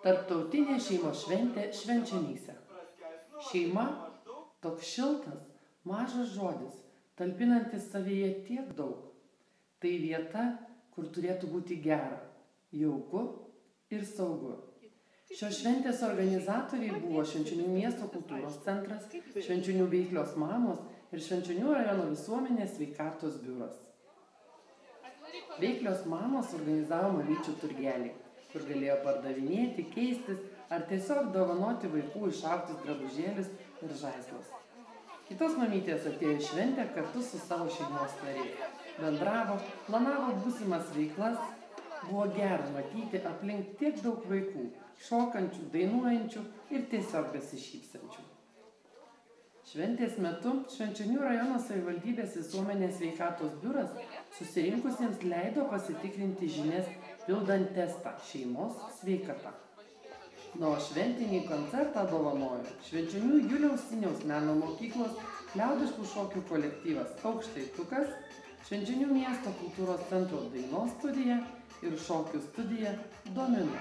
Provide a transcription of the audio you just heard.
Tarptautinė šeimos šventė Švenčionyse. Šeima – toks šiltas, mažas žodis, talpinantis savyje tiek daug. Tai vieta, kur turėtų būti gera, jauku ir saugu. Šios šventės organizatoriai buvo Švenčionių miesto kultūros centras, Švenčionių veiklios mamos ir Švenčionių rajono visuomenės sveikatos biuras. Veiklios mamos organizavo mamyčių turgelį, kur galėjo pardavinėti, keistis ar tiesiog dovanoti vaikų išaugtus drabužėlius ir žaislus. Kitos mamytės atėjo į šventę kartu su savo šeimos nariais. Bendravo, planavo būsimas veiklas. Buvo gera matyti aplink tiek daug vaikų, šokančių, dainuojančių ir tiesiog besišypsančių. Šventės metu Švenčionių rajono savivaldybės visuomenės sveikatos biuras susirinkusiems leido pasitikrinti žinias pildant testą šeimos sveikata. O šventinį koncertą dovanojo Švenčionių Juliaus Siniaus meno mokyklos liaudiškų šokių kolektyvas Aukštaitukas, Švenčionių miesto kultūros centro dainos studija ir šokių studija Domino.